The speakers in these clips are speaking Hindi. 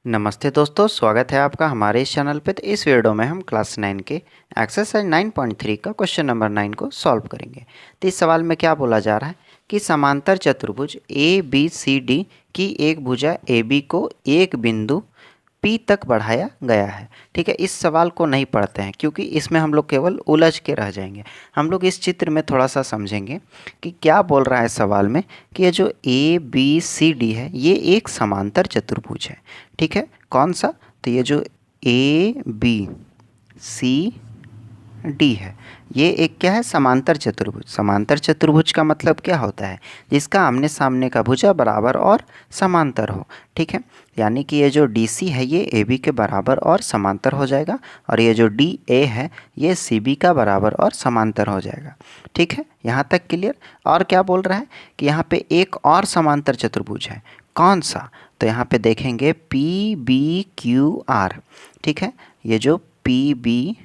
नमस्ते दोस्तों, स्वागत है आपका हमारे इस चैनल पे। तो इस वीडियो में हम क्लास 9 के एक्सरसाइज 9.3 का क्वेश्चन नंबर 9 को सॉल्व करेंगे। तो इस सवाल में क्या बोला जा रहा है कि समांतर चतुर्भुज ए बी सी डी की एक भुजा ए बी को एक बिंदु पी तक बढ़ाया गया है। ठीक है, इस सवाल को नहीं पढ़ते हैं क्योंकि इसमें हम लोग केवल उलझ के रह जाएंगे। हम लोग इस चित्र में थोड़ा सा समझेंगे कि क्या बोल रहा है सवाल में कि ये जो ए बी सी डी है ये एक समांतर चतुर्भुज है। ठीक है, कौन सा? तो ये जो ए बी सी डी है ये एक क्या है? समांतर चतुर्भुज। समांतर चतुर्भुज का मतलब क्या होता है? जिसका आमने सामने का भुजा बराबर और समांतर हो। ठीक है, यानी कि ये जो डी सी है ये ए बी के बराबर और समांतर हो जाएगा और ये जो डी ए है ये सी बी का बराबर और समांतर हो जाएगा। ठीक है, यहाँ तक क्लियर। और क्या बोल रहा है कि यहाँ पे एक और समांतर चतुर्भुज है। कौन सा? तो यहाँ पे देखेंगे पी बी क्यू आर। ठीक है, ये जो पी बी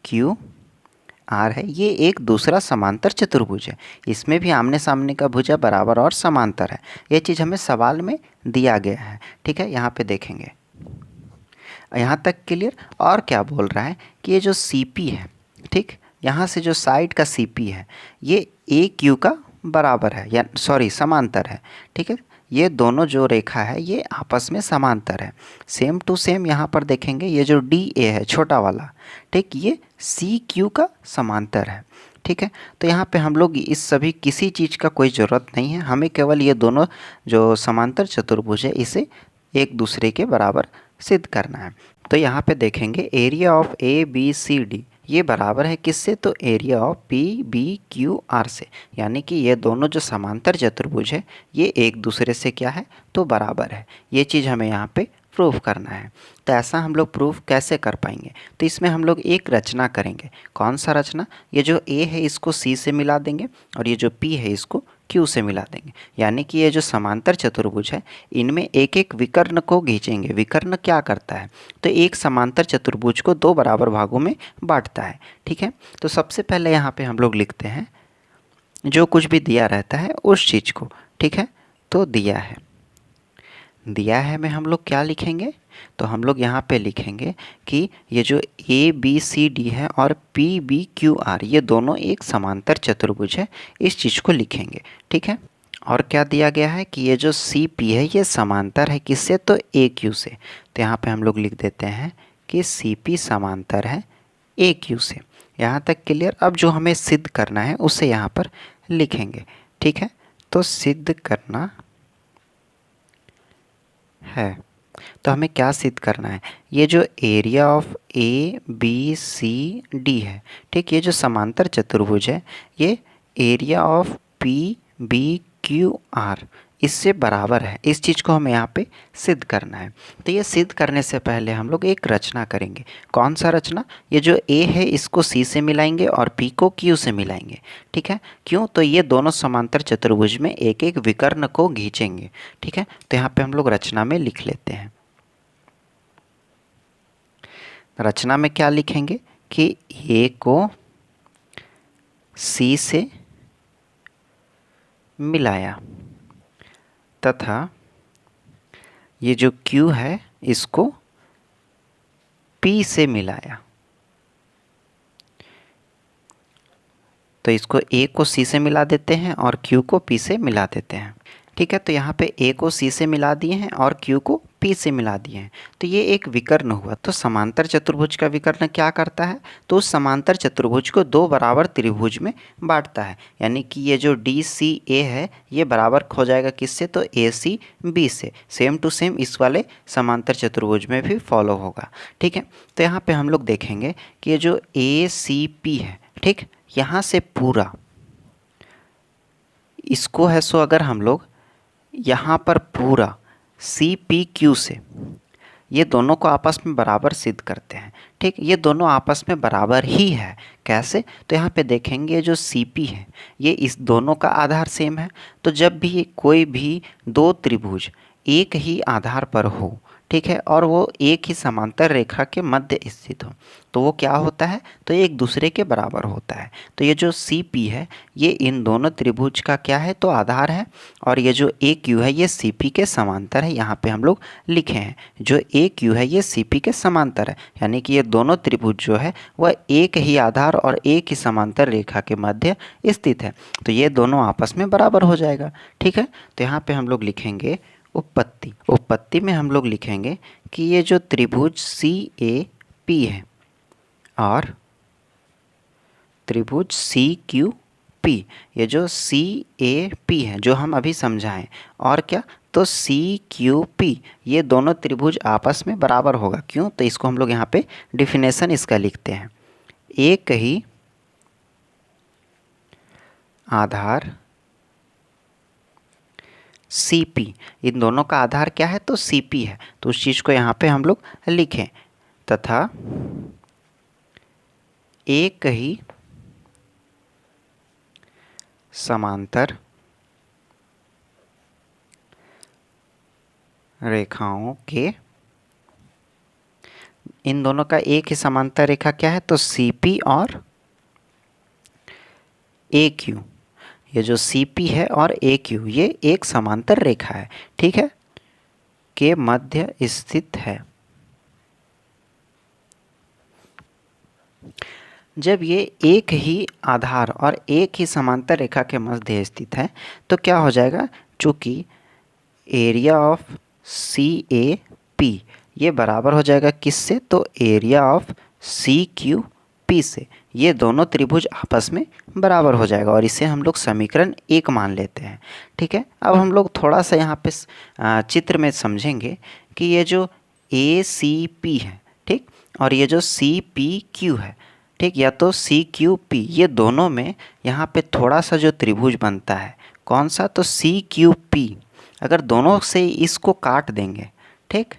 क्यू आर है ये एक दूसरा समांतर चतुर्भुज है। इसमें भी आमने सामने का भुजा बराबर और समांतर है। ये चीज़ हमें सवाल में दिया गया है। ठीक है, यहाँ पे देखेंगे। यहाँ तक क्लियर। और क्या बोल रहा है कि ये जो सी पी है, ठीक, यहाँ से जो साइड का सी पी है ये ए क्यू का बराबर है, या सॉरी समांतर है। ठीक है, ये दोनों जो रेखा है ये आपस में समांतर है। सेम टू सेम यहाँ पर देखेंगे ये जो डी ए है छोटा वाला, ठीक, ये सी क्यू का समांतर है। ठीक है, तो यहाँ पे हम लोग इस सभी किसी चीज़ का कोई ज़रूरत नहीं है, हमें केवल ये दोनों जो समांतर चतुर्भुज है इसे एक दूसरे के बराबर सिद्ध करना है। तो यहाँ पे देखेंगे area of A B C D ये बराबर है किससे? तो area of P B Q R से। यानी कि ये दोनों जो समांतर चतुर्भुज है ये एक दूसरे से क्या है? तो बराबर है। ये चीज़ हमें यहाँ पे प्रूफ करना है। तो ऐसा हम लोग प्रूफ कैसे कर पाएंगे? तो इसमें हम लोग एक रचना करेंगे। कौन सा रचना? ये जो ए है इसको सी से मिला देंगे और ये जो पी है इसको क्यू से मिला देंगे। यानी कि ये जो समांतर चतुर्भुज है इनमें एक एक विकर्ण को खींचेंगे। विकर्ण क्या करता है? तो एक समांतर चतुर्भुज को दो बराबर भागों में बांटता है। ठीक है, तो सबसे पहले यहाँ पे हम लोग लिखते हैं जो कुछ भी दिया रहता है उस चीज़ को। ठीक है, तो दिया है में हम लोग क्या लिखेंगे? तो हम लोग यहाँ पे लिखेंगे कि ये जो ए बी सी डी है और पी बी क्यू आर ये दोनों एक समांतर चतुर्भुज है, इस चीज़ को लिखेंगे। ठीक है, और क्या दिया गया है कि ये जो सी पी है ये समांतर है किससे? तो ए क्यू से। तो यहाँ पे हम लोग लिख देते हैं कि सी पी समांतर है ए क्यू से। यहाँ तक क्लियर। अब जो हमें सिद्ध करना है उसे यहाँ पर लिखेंगे। ठीक है, तो सिद्ध करना है तो हमें क्या सिद्ध करना है? ये जो area of A B C D है, ठीक, ये जो समांतर चतुर्भुज है ये area of P B Q R इससे बराबर है। इस चीज़ को हमें यहाँ पे सिद्ध करना है। तो ये सिद्ध करने से पहले हम लोग एक रचना करेंगे। कौन सा रचना? ये जो ए है इसको सी से मिलाएंगे और पी को क्यू से मिलाएंगे। ठीक है, क्यों? तो ये दोनों समांतर चतुर्भुज में एक एक विकर्ण को खींचेंगे। ठीक है, तो यहाँ पे हम लोग रचना में लिख लेते हैं। रचना में क्या लिखेंगे कि ए को सी से मिलाया तथा ये जो Q है इसको P से मिलाया। तो इसको A को C से मिला देते हैं और Q को P से मिला देते हैं। ठीक है, तो यहाँ पे A को C से मिला दिए हैं और Q को P से मिला दिए हैं। तो ये एक विकर्ण हुआ। तो समांतर चतुर्भुज का विकर्ण क्या करता है? तो उस समांतर चतुर्भुज को दो बराबर त्रिभुज में बांटता है। यानी कि ये जो डी सी ए है ये बराबर हो जाएगा किससे? तो ए सी बी से। सेम टू सेम इस वाले समांतर चतुर्भुज में भी फॉलो होगा। ठीक है, तो यहाँ पे हम लोग देखेंगे कि ये जो ए सी पी है, ठीक, यहाँ से पूरा इसको है सो अगर हम लोग यहाँ पर पूरा सी पी क्यू से ये दोनों को आपस में बराबर सिद्ध करते हैं। ठीक, ये दोनों आपस में बराबर ही है। कैसे? तो यहाँ पे देखेंगे जो सी पी है ये इस दोनों का आधार सेम है। तो जब भी कोई भी दो त्रिभुज एक ही आधार पर हो, ठीक है, और वो एक ही समांतर रेखा के मध्य स्थित हो, तो वो क्या होता है, तो ये एक दूसरे के बराबर होता है। तो ये जो सी पी है ये इन दोनों त्रिभुज का क्या है, तो आधार है, और ये जो ए क्यू है ये सी पी के समांतर है। यहाँ पे हम लोग लिखे हैं जो ए क्यू है ये सी पी के समांतर है, यानी कि ये दोनों त्रिभुज जो है वह एक ही आधार और एक ही समांतर रेखा के मध्य स्थित है, तो ये दोनों आपस में बराबर हो जाएगा। ठीक है, तो यहाँ पे हम लोग लिखेंगे उपपत्ति। उपपत्ति में हम लोग लिखेंगे कि ये जो त्रिभुज सी ए पी है और त्रिभुज सी क्यू पी, ये जो सी ए पी है जो हम अभी समझाएं, और क्या, तो सी क्यू पी ये दोनों त्रिभुज आपस में बराबर होगा। क्यों, तो इसको हम लोग यहाँ पे डिफिनेशन इसका लिखते हैं, एक ही आधार CP, इन दोनों का आधार क्या है, तो CP है, तो उस चीज़ को यहाँ पे हम लोग लिखें, तथा एक ही समांतर रेखाओं के, इन दोनों का एक ही समांतर रेखा क्या है, तो CP और AQ, ये जो CP है और AQ ये एक समांतर रेखा है, ठीक है, के मध्य स्थित है। जब ये एक ही आधार और एक ही समांतर रेखा के मध्य स्थित है तो क्या हो जाएगा, चूँकि area of C A P ये बराबर हो जाएगा किससे, तो area of C Q P से, ये दोनों त्रिभुज आपस में बराबर हो जाएगा, और इसे हम लोग समीकरण 1 मान लेते हैं। ठीक है, अब हम लोग थोड़ा सा यहाँ पे चित्र में समझेंगे कि ये जो ए सी पी है, ठीक, और ये जो सी पी क्यू है, ठीक, या तो सी क्यू पी, ये दोनों में यहाँ पे थोड़ा सा जो त्रिभुज बनता है, कौन सा, तो सी क्यू पी, अगर दोनों से इसको काट देंगे, ठीक,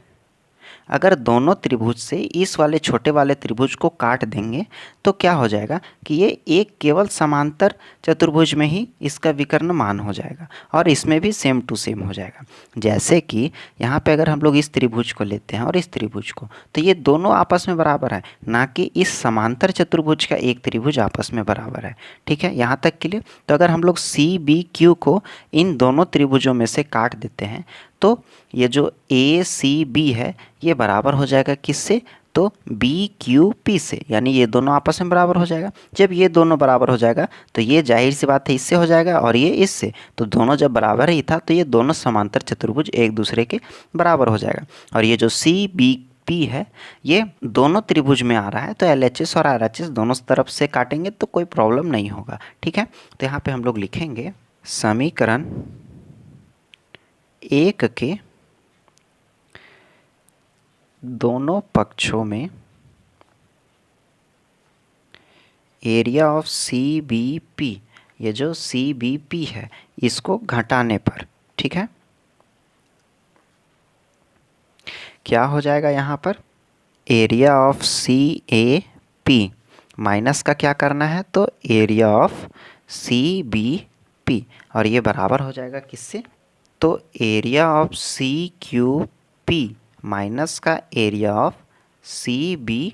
अगर दोनों त्रिभुज से इस वाले छोटे वाले त्रिभुज को काट देंगे तो क्या हो जाएगा कि ये एक केवल समांतर चतुर्भुज में ही इसका विकर्ण मान हो जाएगा, और इसमें भी सेम टू सेम हो जाएगा। जैसे कि यहाँ पे अगर हम लोग इस त्रिभुज को लेते हैं और इस त्रिभुज को, तो ये दोनों आपस में बराबर है, ना कि इस समांतर चतुर्भुज का एक त्रिभुज आपस में बराबर है। ठीक है, यहाँ तक के लिए, तो अगर हम लोग सी बी क्यू को इन दोनों त्रिभुजों में से काट देते हैं तो ये जो ए सी बी है ये बराबर हो जाएगा किससे, तो बी क्यू पी से, यानी ये दोनों आपस में बराबर हो जाएगा। जब ये दोनों बराबर हो जाएगा तो ये जाहिर सी बात है इससे हो जाएगा और ये इससे, तो दोनों जब बराबर ही था तो ये दोनों समांतर चतुर्भुज एक दूसरे के बराबर हो जाएगा। और ये जो सी बी पी है ये दोनों त्रिभुज में आ रहा है, तो LHS और RHS दोनों तरफ से काटेंगे तो कोई प्रॉब्लम नहीं होगा। ठीक है, तो यहाँ पे हम लोग लिखेंगे समीकरण 1 के दोनों पक्षों में area of C B P, ये जो सी बी पी है इसको घटाने पर, ठीक है, क्या हो जाएगा यहाँ पर, area of C A P minus का क्या करना है, तो area of C B P, और ये बराबर हो जाएगा किससे, तो area of C Q P minus का area of C B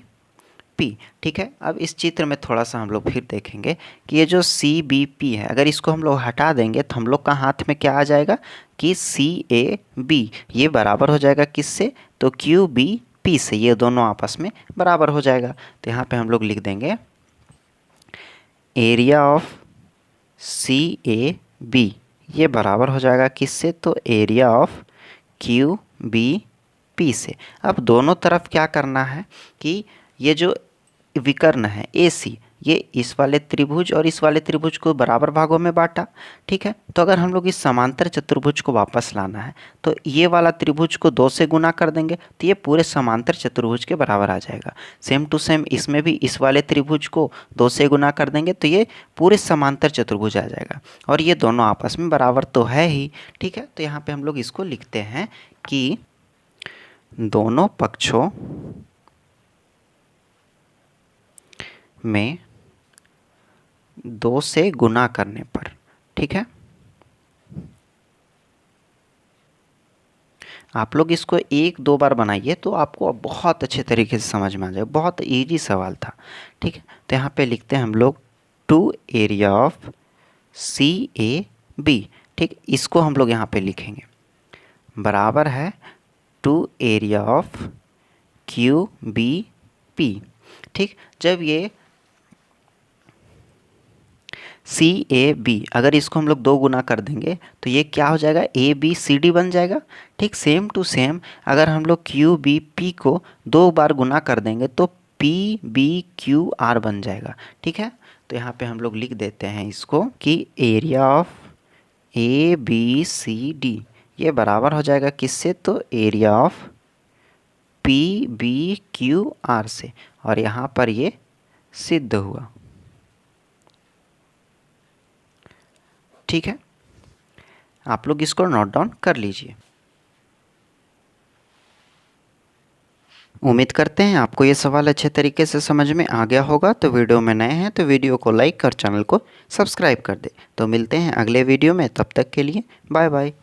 P. ठीक है, अब इस चित्र में थोड़ा सा हम लोग फिर देखेंगे कि ये जो सी बी पी है अगर इसको हम लोग हटा देंगे तो हम लोग का हाथ में क्या आ जाएगा कि सी ए बी ये बराबर हो जाएगा किससे, तो क्यू बी पी से, ये दोनों आपस में बराबर हो जाएगा। तो यहाँ पे हम लोग लिख देंगे area of C A B ये बराबर हो जाएगा किससे, तो area of Q B P से। अब दोनों तरफ क्या करना है कि ये जो विकर्ण है AC ये इस वाले त्रिभुज और इस वाले त्रिभुज को बराबर भागों में बांटा। ठीक है, तो अगर हम लोग इस समांतर चतुर्भुज को वापस लाना है तो ये वाला त्रिभुज को 2 से गुना कर देंगे तो ये पूरे समांतर चतुर्भुज के बराबर आ जाएगा। सेम टू सेम इसमें भी इस वाले त्रिभुज को 2 से गुना कर देंगे तो ये पूरे समांतर चतुर्भुज आ जाएगा, और ये दोनों आपस में बराबर तो है ही। ठीक है, तो यहाँ पर हम लोग इसको लिखते हैं कि दोनों पक्षों में 2 से गुना करने पर, ठीक है, आप लोग इसको 1-2 बार बनाइए तो आपको बहुत अच्छे तरीके से समझ में आ जाएगा। बहुत इजी सवाल था, ठीक है। तो यहाँ पे लिखते हैं हम लोग 2 एरिया ऑफ CAB, ठीक। इसको हम लोग यहाँ पे लिखेंगे बराबर है 2 एरिया ऑफ QBP, ठीक। जब ये CAB, अगर इसको हम लोग 2 गुना कर देंगे तो ये क्या हो जाएगा, ABCD बन जाएगा, ठीक। सेम टू सेम अगर हम लोग QBP को 2 बार गुना कर देंगे तो PBQR बन जाएगा, ठीक है। तो यहाँ पे हम लोग लिख देते हैं इसको कि एरिया ऑफ ABCD ये बराबर हो जाएगा किससे, तो एरिया ऑफ PBQR से, और यहाँ पर ये सिद्ध हुआ, ठीक है। आप लोग इसको नोट डाउन कर लीजिए। उम्मीद करते हैं आपको ये सवाल अच्छे तरीके से समझ में आ गया होगा। तो वीडियो में नए हैं तो वीडियो को लाइक कर चैनल को सब्सक्राइब कर दे। तो मिलते हैं अगले वीडियो में, तब तक के लिए बाय बाय।